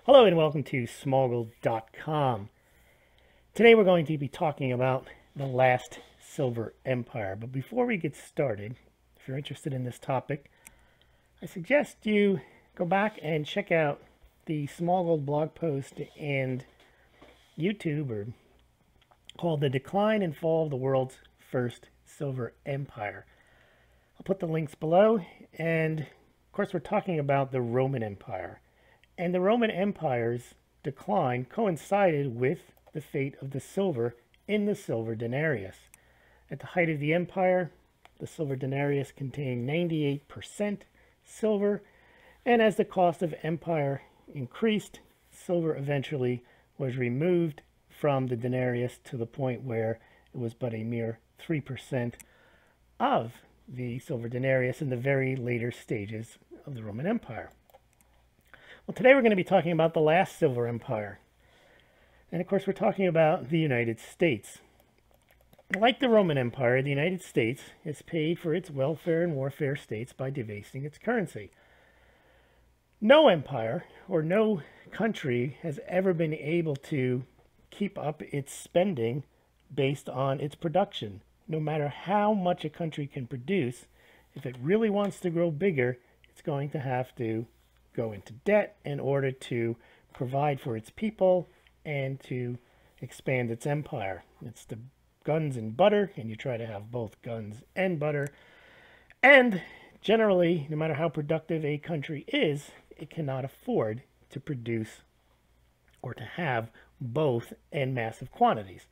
Hello and welcome to Smaulgld.com. Today we're going to be talking about the last silver empire. But before we get started, if you're interested in this topic, I suggest you go back and check out the Smaulgld blog post and YouTube called The Decline and Fall of the World's First Silver Empire. I'll put the links below, and of course we're talking about the Roman Empire. And the Roman Empire's decline coincided with the fate of the silver in the silver denarius. At the height of the empire, the silver denarius contained 98% silver, and as the cost of empire increased, silver eventually was removed from the denarius to the point where it was but a mere 3% of the silver denarius in the very later stages of the Roman Empire. Well, today we're going to be talking about the last silver empire. And of course, we're talking about the United States. Like the Roman Empire, the United States is paid for its welfare and warfare states by debasing its currency. No empire or no country has ever been able to keep up its spending based on its production. No matter how much a country can produce, if it really wants to grow bigger, it's going to have to go into debt in order to provide for its people and to expand its empire. It's the guns and butter, and you try to have both guns and butter. And generally, no matter how productive a country is, it cannot afford to produce or to have both in massive quantities.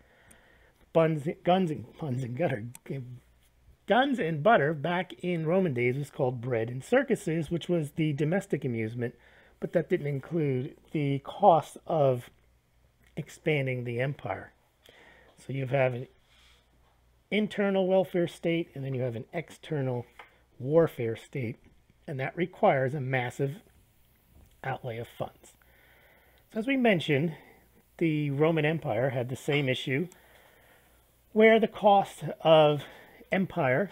Guns and butter back in Roman days was called bread and circuses, which was the domestic amusement, but that didn't include the cost of expanding the empire. So you have an internal welfare state, and then you have an external warfare state, and that requires a massive outlay of funds. So as we mentioned, the Roman Empire had the same issue where the cost of empire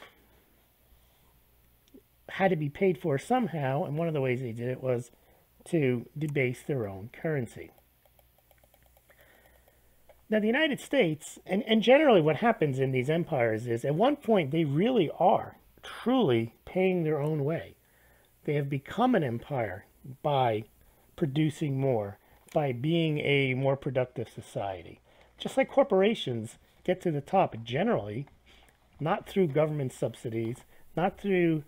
had to be paid for somehow, and one of the ways they did it was to debase their own currency. Now the United States, and generally what happens in these empires is at one point they really are truly paying their own way. They have become an empire by producing more, by being a more productive society. Just like corporations get to the top generally, not through government subsidies, not through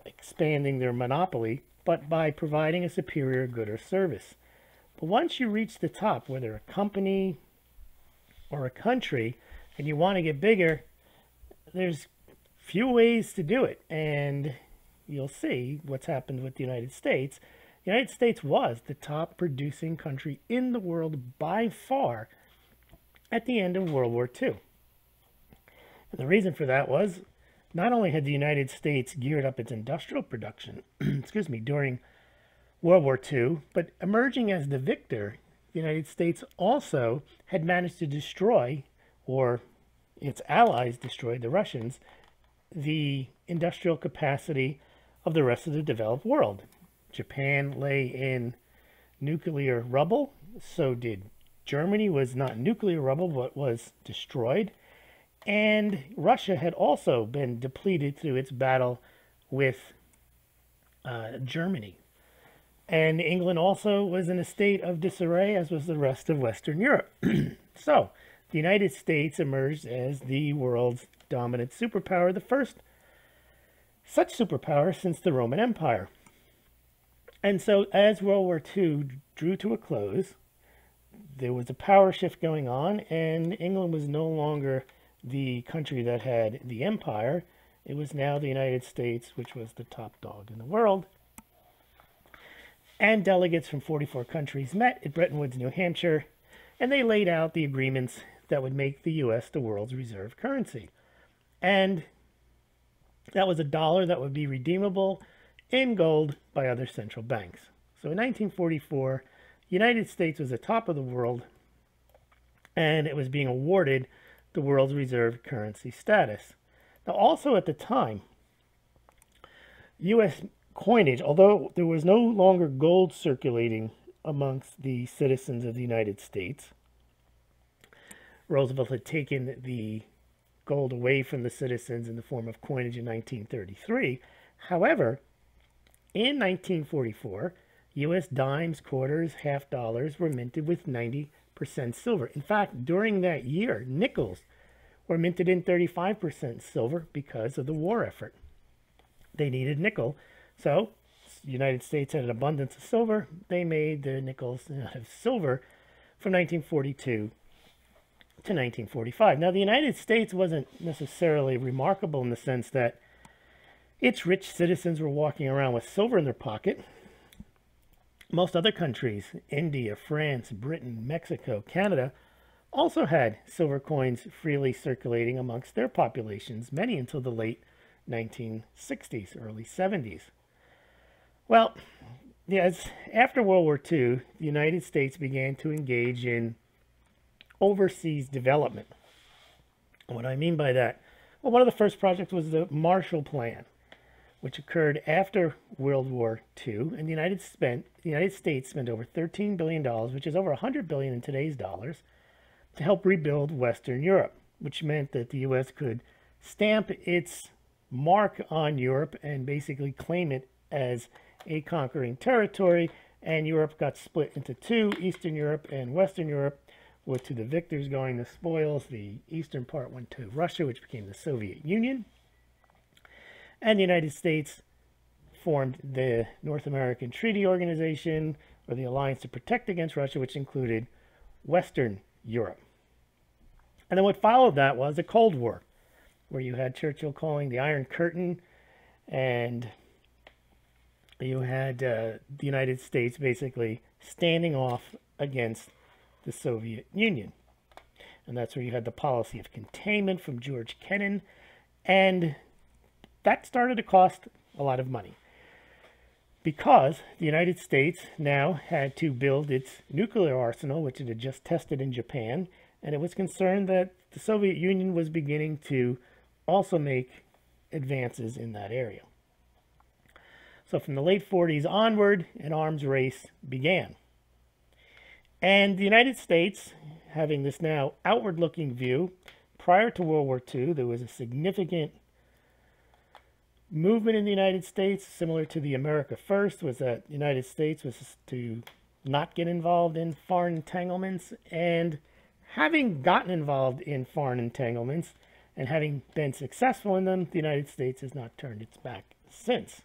expanding their monopoly, but by providing a superior good or service. But once you reach the top, whether a company or a country, and you want to get bigger, there's few ways to do it. And you'll see what's happened with the United States. The United States was the top producing country in the world by far at the end of World War II. And the reason for that was not only had the United States geared up its industrial production during World War II, but emerging as the victor, the United States also had managed to destroy, or its allies destroyed, the Russians, the industrial capacity of the rest of the developed world. Japan lay in nuclear rubble, so did Germany. Was not nuclear rubble, but was destroyed. And Russia had also been depleted through its battle with Germany. And England also was in a state of disarray, as was the rest of Western Europe. So, the United States emerged as the world's dominant superpower, the first such superpower since the Roman Empire. And so, as World War II drew to a close, there was a power shift going on, and England was no longer the country that had the empire. It was now the United States, which was the top dog in the world. And delegates from 44 countries met at Bretton Woods, New Hampshire, and they laid out the agreements that would make the U.S. the world's reserve currency. And that was a dollar that would be redeemable in gold by other central banks. So in 1944, the United States was the top of the world, and it was being awarded the world's reserve currency status. Now, also at the time, U.S. coinage, although there was no longer gold circulating amongst the citizens of the United States. Roosevelt had taken the gold away from the citizens in the form of coinage in 1933. However, in 1944, U.S. dimes, quarters, half dollars were minted with 90% silver. In fact, during that year, nickels were minted in 35% silver because of the war effort. They needed nickel, so the United States had an abundance of silver. They made the nickels out of silver from 1942 to 1945. Now, the United States wasn't necessarily remarkable in the sense that its rich citizens were walking around with silver in their pocket. Most other countries, India, France, Britain, Mexico, Canada, also had silver coins freely circulating amongst their populations, many until the late 1960s, early 70s. Well, yes, after World War II, the United States began to engage in overseas development. What I mean by that? Well, one of the first projects was the Marshall Plan, which occurred after World War II, and the United States spent over $13 billion, which is over $100 billion in today's dollars, to help rebuild Western Europe, which meant that the U.S. could stamp its mark on Europe and basically claim it as a conquering territory, and Europe got split into two, Eastern Europe and Western Europe, with to the victors going the spoils. The eastern part went to Russia, which became the Soviet Union. And the United States formed the North American Treaty Organization, or the Alliance to Protect Against Russia, which included Western Europe. And then what followed that was a Cold War, where you had Churchill calling the Iron Curtain, and you had the United States basically standing off against the Soviet Union. And that's where you had the policy of containment from George Kennan, and that started to cost a lot of money because the United States now had to build its nuclear arsenal, which it had just tested in Japan, and it was concerned that the Soviet Union was beginning to also make advances in that area. So from the late 40s onward, an arms race began. And the United States, having this now outward-looking view, prior to World War II, there was a significant movement in the United States, similar to the America First, was that the United States was to not get involved in foreign entanglements. And having gotten involved in foreign entanglements and having been successful in them, the United States has not turned its back since.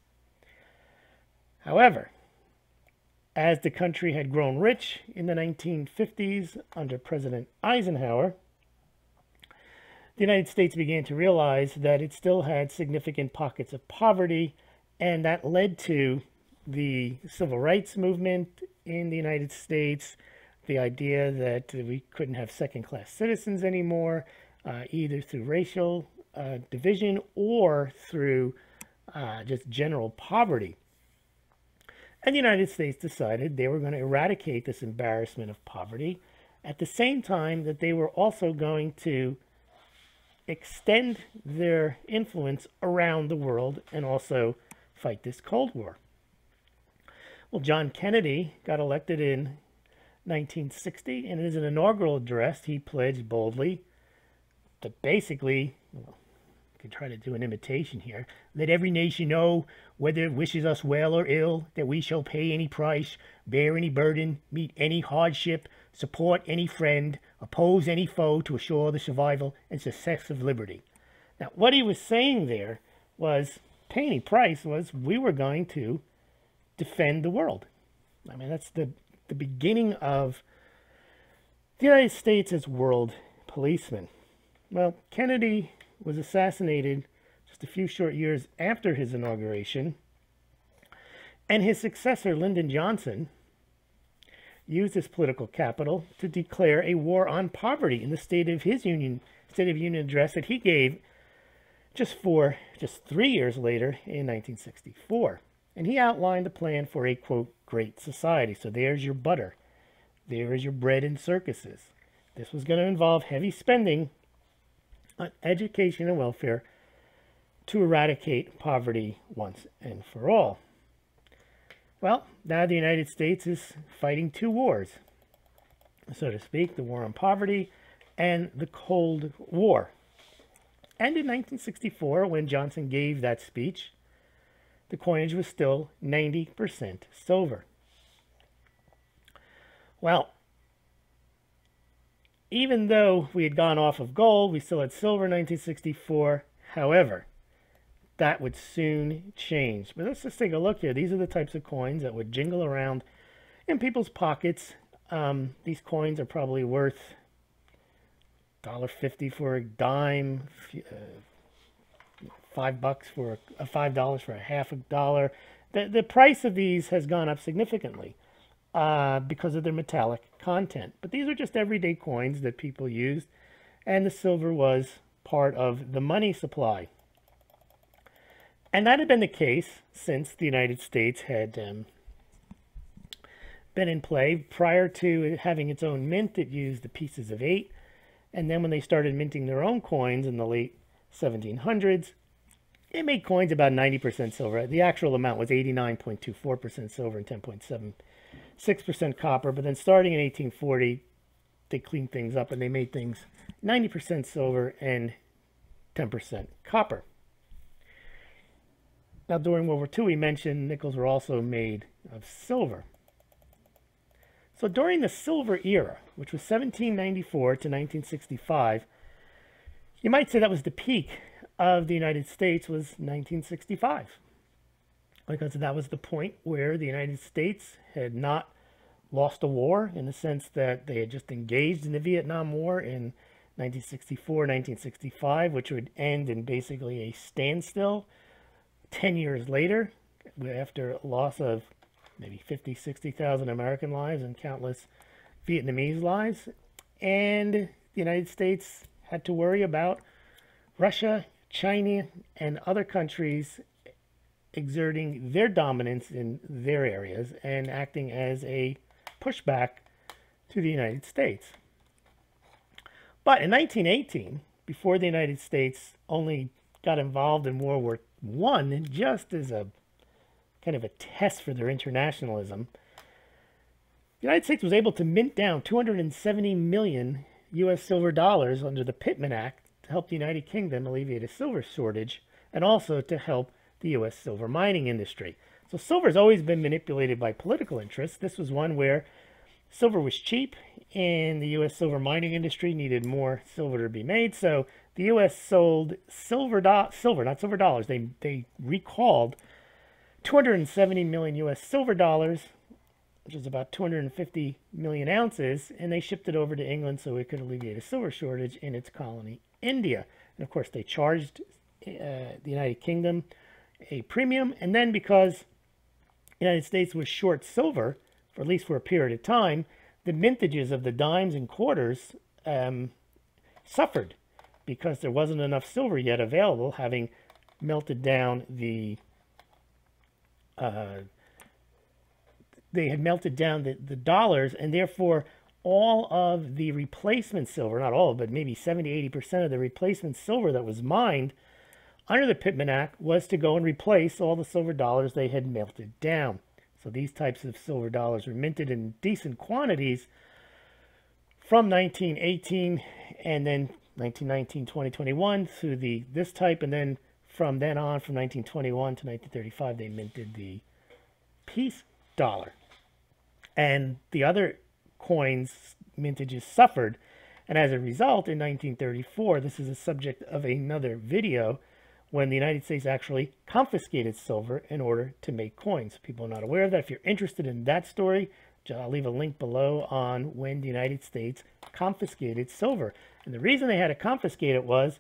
However, as the country had grown rich in the 1950s under President Eisenhower, the United States began to realize that it still had significant pockets of poverty, and that led to the civil rights movement in the United States, the idea that we couldn't have second-class citizens anymore, either through racial division or through just general poverty. And the United States decided they were going to eradicate this embarrassment of poverty at the same time that they were also going to extend their influence around the world and also fight this Cold War. Well, John Kennedy got elected in 1960, and in his inaugural address, he pledged boldly to basically, well, I can try to do an imitation here, let every nation know, whether it wishes us well or ill, that we shall pay any price, bear any burden, meet any hardship, support any friend, oppose any foe to assure the survival and success of liberty. Now, what he was saying there was, pay any price, was we were going to defend the world. I mean, that's the beginning of the United States as world policeman. Well, Kennedy was assassinated just a few short years after his inauguration, and his successor, Lyndon Johnson, used his political capital to declare a war on poverty in the State of Union address that he gave just 3 years later in 1964. And he outlined a plan for a, quote, great society. So there's your butter. There is your bread and circuses. This was going to involve heavy spending on education and welfare to eradicate poverty once and for all. Well, now the United States is fighting two wars, so to speak, the war on poverty and the Cold War. And in 1964, when Johnson gave that speech, the coinage was still 90% silver. Well, even though we had gone off of gold, we still had silver in 1964. However, that would soon change. But let's just take a look here. These are the types of coins that would jingle around in people's pockets. These coins are probably worth $1.50 for a dime, $5 for $5 for a half a dollar. The price of these has gone up significantly because of their metallic content. But these are just everyday coins that people used, and the silver was part of the money supply. And that had been the case since the United States had been in play. Prior to having its own mint, it used the pieces of 8. And then when they started minting their own coins in the late 1700s, it made coins about 90% silver. The actual amount was 89.24% silver and 10.76% copper. But then starting in 1840, they cleaned things up and they made things 90% silver and 10% copper. Now, during World War II, we mentioned nickels were also made of silver. So during the silver era, which was 1794 to 1965, you might say that was the peak of the United States, was 1965. Because that was the point where the United States had not lost a war, in the sense that they had just engaged in the Vietnam War in 1964, 1965, which would end in basically a standstill 10 years later, after a loss of maybe 50, 60,000 American lives and countless Vietnamese lives. And the United States had to worry about Russia, China, and other countries exerting their dominance in their areas and acting as a pushback to the United States. But in 1918, before the United States only got involved in World War I, just as a kind of a test for their internationalism, the United States was able to mint down 270 million U.S. silver dollars under the Pittman Act to help the United Kingdom alleviate a silver shortage, and also to help the U.S. silver mining industry. So silver has always been manipulated by political interests. This was one where silver was cheap and the U.S. silver mining industry needed more silver to be made. So the U.S. sold not silver dollars. They recalled 270 million U.S. silver dollars, which is about 250 million ounces, and they shipped it over to England so it could alleviate a silver shortage in its colony, India. And of course, they charged the United Kingdom a premium, and then because the United States was short silver, for at least for a period of time, the mintages of the dimes and quarters suffered because there wasn't enough silver yet available, having melted down the they had melted down the dollars, and therefore all of the replacement silver, not all, but maybe 70-80% of the replacement silver that was mined under the Pittman Act was to go and replace all the silver dollars they had melted down. So these types of silver dollars were minted in decent quantities from 1918 and then 1919, 2021 through this type, and then from then on, from 1921 to 1935, they minted the peace dollar. And the other coins mintages suffered, and as a result, in 1934, this is a subject of another video, when the United States actually confiscated silver in order to make coins. People are not aware of that. If you're interested in that story, I'll leave a link below on when the United States confiscated silver. And the reason they had to confiscate it was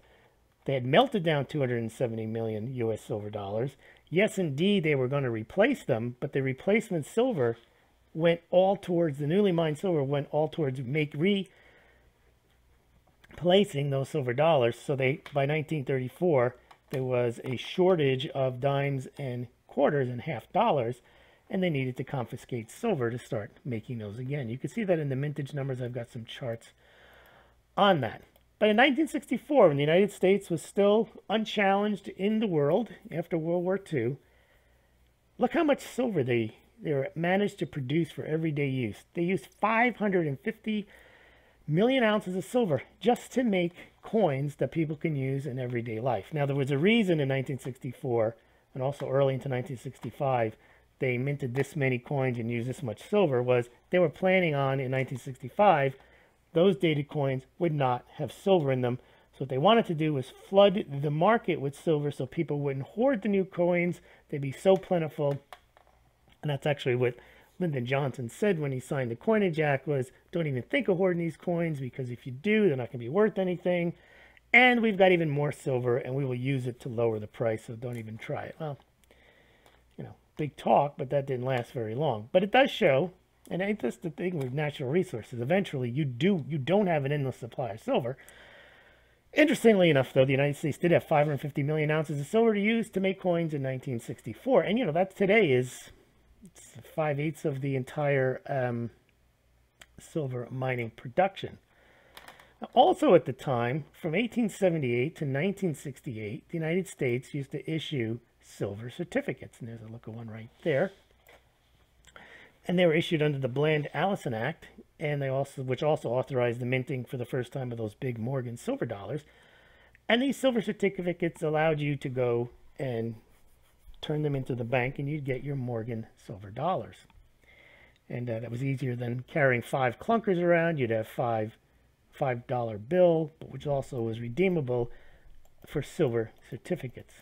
they had melted down 270 million U.S. silver dollars. Yes, indeed, they were going to replace them, but the replacement silver went all towards, the newly mined silver went all towards replacing those silver dollars. So by 1934, there was a shortage of dimes and quarters and half dollars, and they needed to confiscate silver to start making those again. You can see that in the mintage numbers. I've got some charts on that. But in 1964, when the United States was still unchallenged in the world after World War II, look how much silver they they were managed to produce for everyday use. They used 550 million ounces of silver just to make coins that people can use in everyday life. Now, there was a reason in 1964 and also early into 1965 they minted this many coins and used this much silver, was they were planning on in 1965 those dated coins would not have silver in them. So what they wanted to do was flood the market with silver so people wouldn't hoard the new coins. They'd be so plentiful. And that's actually what Lyndon Johnson said when he signed the Coinage Act was, don't even think of hoarding these coins, because if you do, they're not going to be worth anything. And we've got even more silver, and we will use it to lower the price, so don't even try it. Well, you know, big talk, but that didn't last very long. But it does show, and ain't this the thing with natural resources, eventually you don't have an endless supply of silver. Interestingly enough, though, the United States did have 550 million ounces of silver to use to make coins in 1964. And, you know, that today is 5/8 of the entire silver mining production. Now, also at the time, from 1878 to 1968, the United States used to issue silver certificates. And there's a look at one right there. And they were issued under the Bland-Allison Act, and which also authorized the minting for the first time of those big Morgan silver dollars. And these silver certificates allowed you to go and turn them into the bank, and you'd get your Morgan silver dollars. And that was easier than carrying 5 clunkers around. You'd have $5 bill, but which also was redeemable for silver certificates.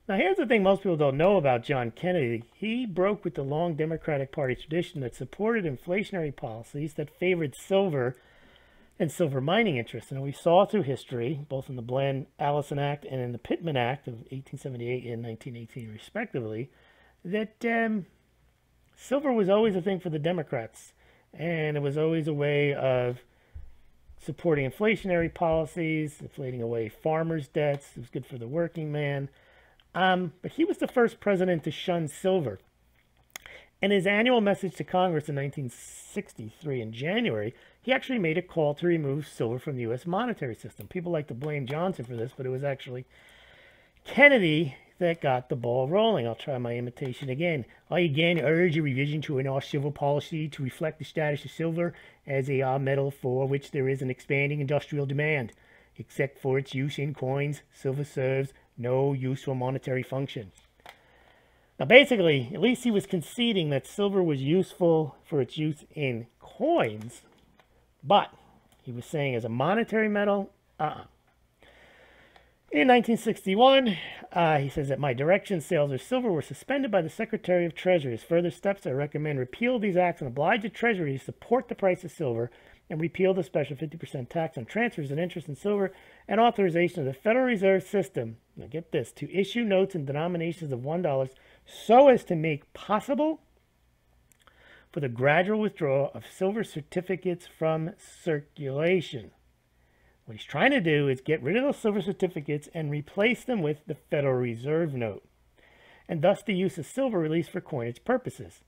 Now, here's the thing most people don't know about John Kennedy. He broke with the long Democratic Party tradition that supported inflationary policies that favored silver and silver mining interests. And we saw through history, both in the Bland-Allison Act and in the Pittman Act of 1878 and 1918, respectively, that silver was always a thing for the Democrats. And it was always a way of supporting inflationary policies, inflating away farmers' debts. It was good for the working man. But he was the first president to shun silver. In his annual message to Congress in 1963 in January, he actually made a call to remove silver from the U.S. monetary system. People like to blame Johnson for this, but it was actually Kennedy that got the ball rolling. I'll try my imitation again. I again urge a revision to our silver policy to reflect the status of silver as a metal for which there is an expanding industrial demand. Except for its use in coins, silver serves no useful monetary function. Now, basically, at least he was conceding that silver was useful for its use in coins, but he was saying as a monetary metal, In 1961, he says that my direction sales of silver were suspended by the Secretary of Treasury. As further steps, I recommend repeal these acts and oblige the Treasury to support the price of silver and repeal the special 50% tax on transfers and interest in silver and authorization of the Federal Reserve System, now get this, to issue notes in denominations of $1 so as to make possible for the gradual withdrawal of silver certificates from circulation. What he's trying to do is get rid of those silver certificates and replace them with the Federal Reserve note, and thus the use of silver released for coinage purposes.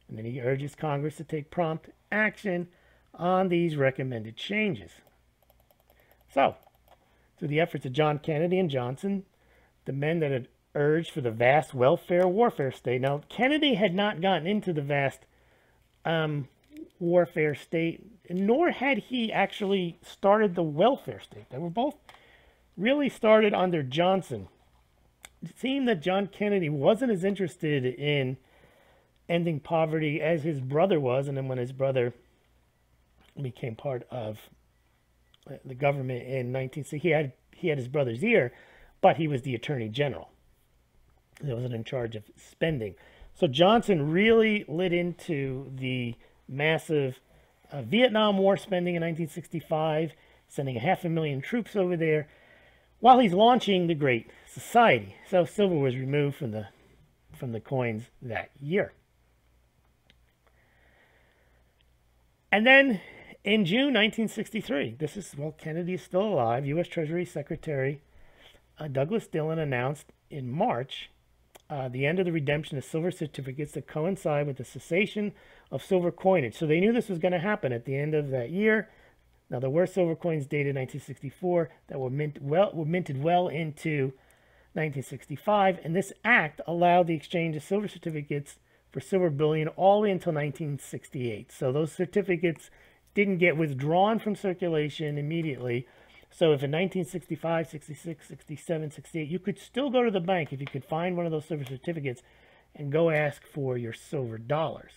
And then he urges Congress to take prompt action on these recommended changes. So, through the efforts of John Kennedy and Johnson, the men that had urged for the vast welfare warfare state. Now, Kennedy had not gotten into the vast warfare state, nor had he actually started the welfare state. They were both really started under Johnson. It seemed that John Kennedy wasn't as interested in ending poverty as his brother was, and then when his brother became part of the government in 1960, he had his brother's ear, but he was the Attorney General. He wasn't in charge of spending. So Johnson really lit into the massive Vietnam War spending in 1965, sending 500,000 troops over there, while he's launching the Great Society. So silver was removed from the coins that year. And then in June 1963, this is while Kennedy is still alive, U.S. Treasury Secretary Douglas Dillon announced in March the end of the redemption of silver certificates that coincide with the cessation of silver coinage. So they knew this was going to happen at the end of that year. Now, there were silver coins dated 1964 that were minted well into 1965, and this act allowed the exchange of silver certificates for silver bullion all the way until 1968. So those certificates didn't get withdrawn from circulation immediately. So if in 1965, 66, 67, 68, you could still go to the bank if you could find one of those silver certificates and go ask for your silver dollars.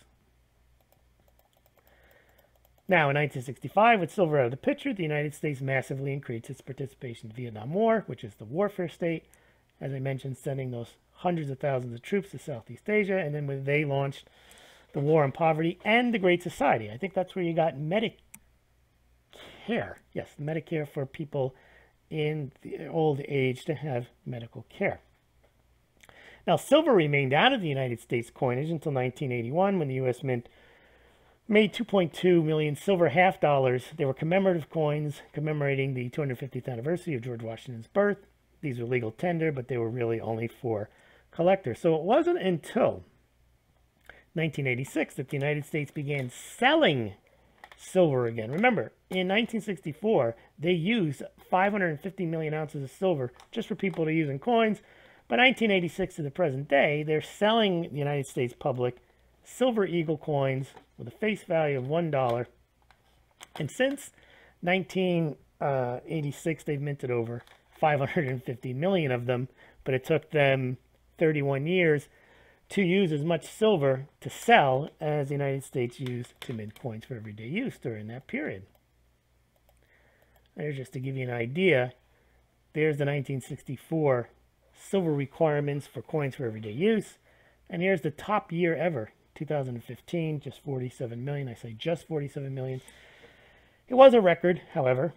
Now, in 1965, with silver out of the picture, the United States massively increased its participation in the Vietnam War, which is the warfare state. As I mentioned, sending those hundreds of thousands of troops to Southeast Asia, and then when they launched the War on Poverty and the Great Society. I think that's where you got Medicare. Yes, Medicare for people in the old age to have medical care. Now, silver remained out of the United States coinage until 1981, when the U.S. Mint made 2.2 million silver half dollars. They were commemorative coins commemorating the 250th anniversary of George Washington's birth. These were legal tender, but they were really only for collectors. So it wasn't until 1986 that the United States began selling silver again. Remember, in 1964, they used 550 million ounces of silver just for people to use in coins. By 1986 to the present day, they're selling the United States public silver eagle coins with a face value of $1. And since 1986, they've minted over 550 million of them, but it took them 31 years to use as much silver to sell as the United States used to mint coins for everyday use during that period. There's just to give you an idea. There's the 1964 silver requirements for coins for everyday use. And here's the top year ever, 2015, just 47 million. I say just 47 million. It was a record, however.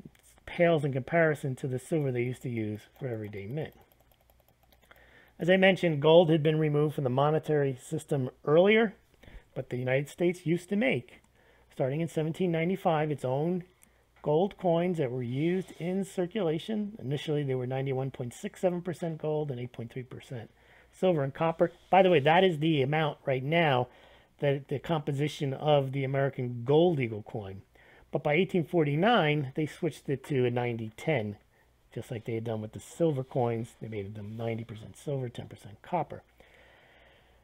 It pales in comparison to the silver they used to use for everyday mint. As I mentioned, gold had been removed from the monetary system earlier, but the United States used to make, starting in 1795, its own gold coins that were used in circulation. Initially, they were 91.67% gold and 8.3% silver and copper. By the way, that is the amount right now, that the composition of the American gold eagle coin. But by 1849, they switched it to a 90-10. Just like they had done with the silver coins. They made them 90% silver, 10% copper.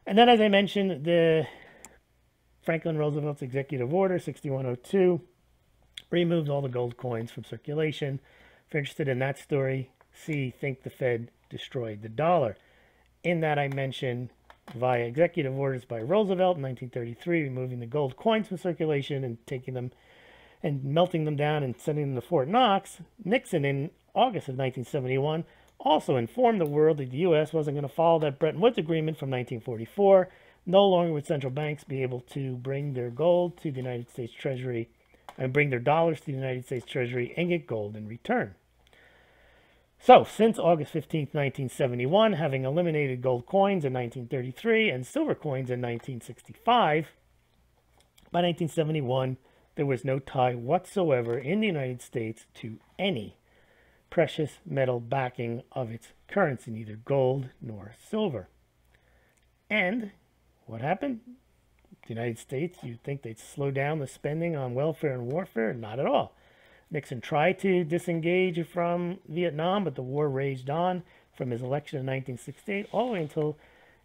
And then, as I mentioned, the Franklin Roosevelt's Executive Order 6102 removed all the gold coins from circulation. If you're interested in that story, see Think the Fed Destroyed the Dollar. In that, I mentioned via executive orders by Roosevelt in 1933, removing the gold coins from circulation and taking them and melting them down and sending them to Fort Knox. Nixon, in August of 1971, also informed the world that the U.S. wasn't going to follow that Bretton Woods agreement from 1944. No longer would central banks be able to bring their gold to the United States Treasury and bring their dollars to the United States Treasury and get gold in return. So, since August 15, 1971, having eliminated gold coins in 1933 and silver coins in 1965, by 1971, there was no tie whatsoever in the United States to any precious metal backing of its currency, neither gold nor silver. And what happened? The United States, you'd think they'd slow down the spending on welfare and warfare. Not at all. Nixon tried to disengage from Vietnam, but the war raged on from his election in 1968 all the way until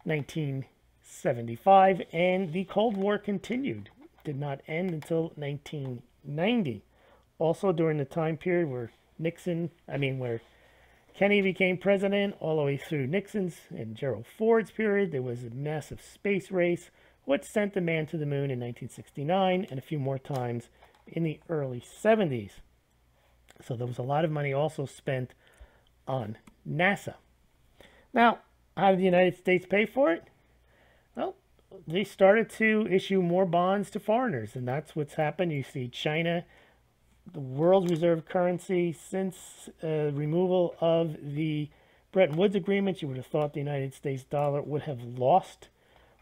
1975, and the Cold War continued. It did not end until 1990. Also during the time period where where Kennedy became president, all the way through Nixon's and Gerald Ford's period, there was a massive space race, which sent the man to the moon in 1969 and a few more times in the early 70s. So there was a lot of money also spent on NASA. Now, how did the United States pay for it? Well, they started to issue more bonds to foreigners, and that's what's happened. You see China, the world's reserve currency, since removal of the Bretton Woods agreements, you would have thought the United States dollar would have lost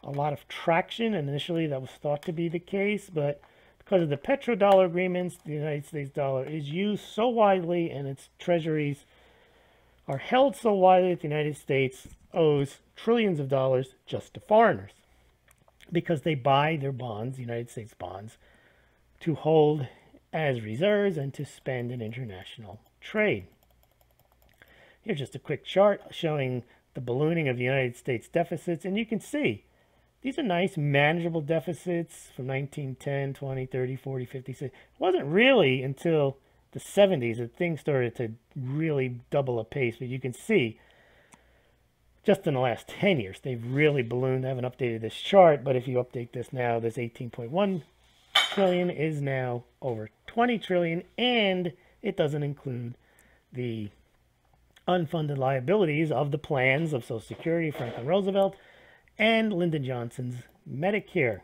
a lot of traction, and initially that was thought to be the case, but because of the petrodollar agreements, the United States dollar is used so widely and its treasuries are held so widely that the United States owes trillions of dollars just to foreigners because they buy their bonds, United States bonds, to hold as reserves and to spend in international trade. Here's just a quick chart showing the ballooning of the United States deficits, and you can see these are nice, manageable deficits from 1910, 20, 30, 40, 50, 60. It wasn't really until the 70s that things started to really double a pace, but you can see just in the last 10 years, they've really ballooned. I haven't updated this chart, but if you update this now, this 18.1 trillion is now over 20 trillion, and it doesn't include the unfunded liabilities of the plans of Social Security, Franklin Roosevelt, and Lyndon Johnson's Medicare.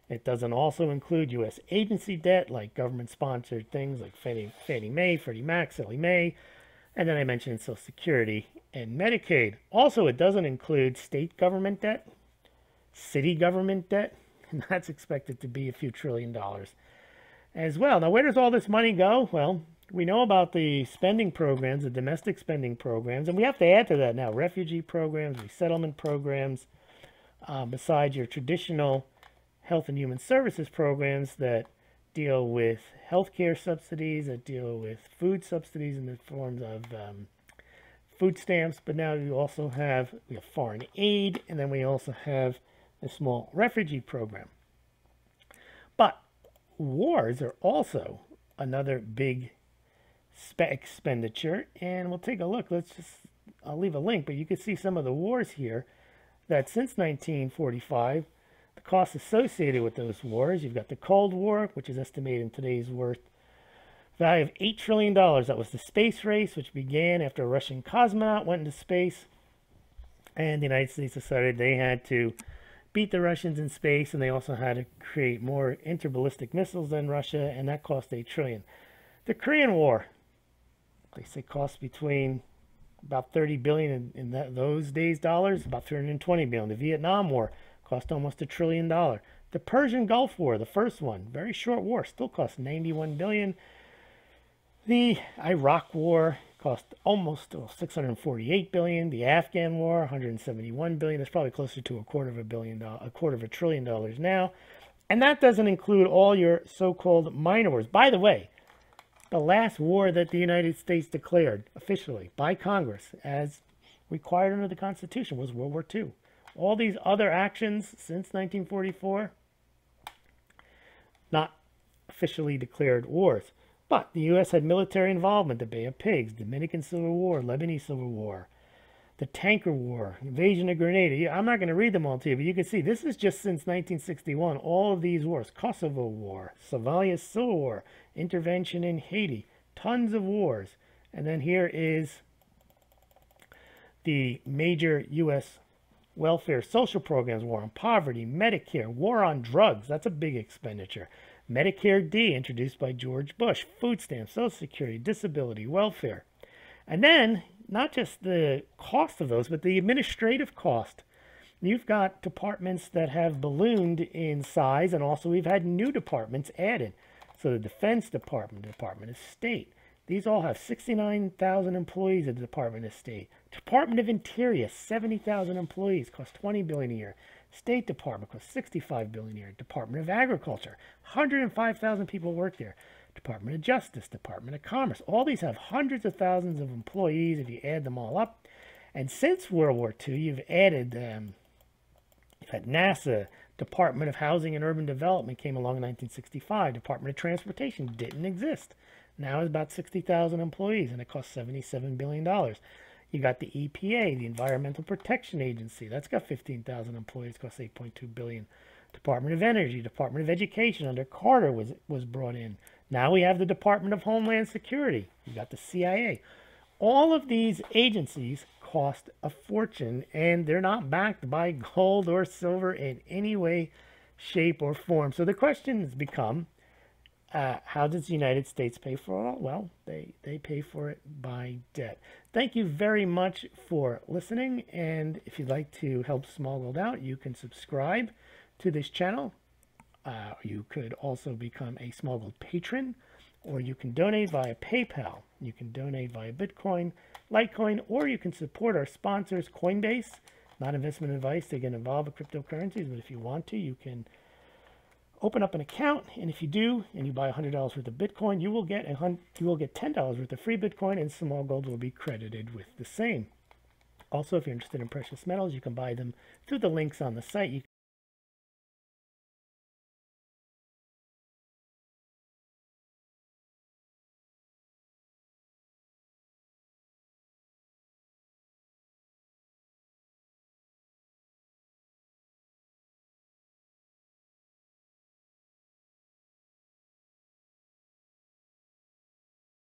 It doesn't also include U.S. agency debt, like government-sponsored things like Fannie Mae, Freddie Mac, Sallie Mae, and then I mentioned Social Security and Medicaid. Also, it doesn't include state government debt, city government debt, and that's expected to be a few $1 trillion as well. Now, where does all this money go? Well, we know about the spending programs, the domestic spending programs, and we have to add to that now refugee programs, resettlement programs, besides your traditional health and human services programs that deal with healthcare subsidies, that deal with food subsidies in the forms of food stamps. But now we have foreign aid, and then we also have a small refugee program. But wars are also another big expenditure, and we'll take a look. I'll leave a link, but you can see some of the wars here that since 1945, the costs associated with those wars. You've got the Cold War, which is estimated in today's value of $8 trillion. That was the space race, which began after a Russian cosmonaut went into space, and the United States decided they had to beat the Russians in space, and they also had to create more interballistic missiles than Russia, and that cost $8 trillion. The Korean War, they say, cost between about $30 billion in those days dollars, about $320 billion. The Vietnam War cost almost $1 trillion. The Persian Gulf War, the first one, very short war, still cost $91 billion. The Iraq War cost almost $648 billion. The Afghan War, $171 billion. That's probably closer to $250 billion now. And that doesn't include all your so-called minor wars. By the way, the last war that the United States declared officially by Congress as required under the Constitution was World War II. All these other actions since 1944, not officially declared wars. But the U.S. had military involvement, the Bay of Pigs, Dominican Civil War, Lebanese Civil War, the Tanker War, invasion of Grenada. I'm not going to read them all to you, but you can see this is just since 1961. All of these wars, Kosovo War, Somalia Civil War, intervention in Haiti, tons of wars. And then here is the major U.S. welfare social programs: war on poverty, Medicare, war on drugs. That's a big expenditure. Medicare D, introduced by George Bush, food stamps, Social Security, disability, welfare. And then, not just the cost of those, but the administrative cost. You've got departments that have ballooned in size, and also we've had new departments added. So the Defense Department, Department of State, these all have 69,000 employees at the Department of State. Department of Interior, 70,000 employees, cost $20 billion a year. State Department costs $65 billion a year. Department of Agriculture, 105,000 people work there. Department of Justice, Department of Commerce. All these have hundreds of thousands of employees if you add them all up. And since World War II, you've added, you've had NASA, Department of Housing and Urban Development came along in 1965. Department of Transportation didn't exist. Now it's about 60,000 employees, and it costs $77 billion. You got the EPA, the Environmental Protection Agency. That's got 15,000 employees, costs $8.2 billion. Department of Energy, Department of Education under Carter was brought in. Now we have the Department of Homeland Security. You got the CIA. All of these agencies cost a fortune, and they're not backed by gold or silver in any way, shape, or form. So the question has become, how does the United States pay for it all? Well, they pay for it by debt. Thank you very much for listening, and if you'd like to help Smaulgld out, you can subscribe to this channel. You could also become a Smaulgld patron, or you can donate via PayPal. You can donate via Bitcoin, Litecoin, or you can support our sponsors, Coinbase. Not investment advice to get involved with cryptocurrencies, but if you want to, you can open up an account, and if you do, and you buy $100 worth of Bitcoin, you will get $10 worth of free Bitcoin, and Smaulgld will be credited with the same. Also, if you're interested in precious metals, you can buy them through the links on the site.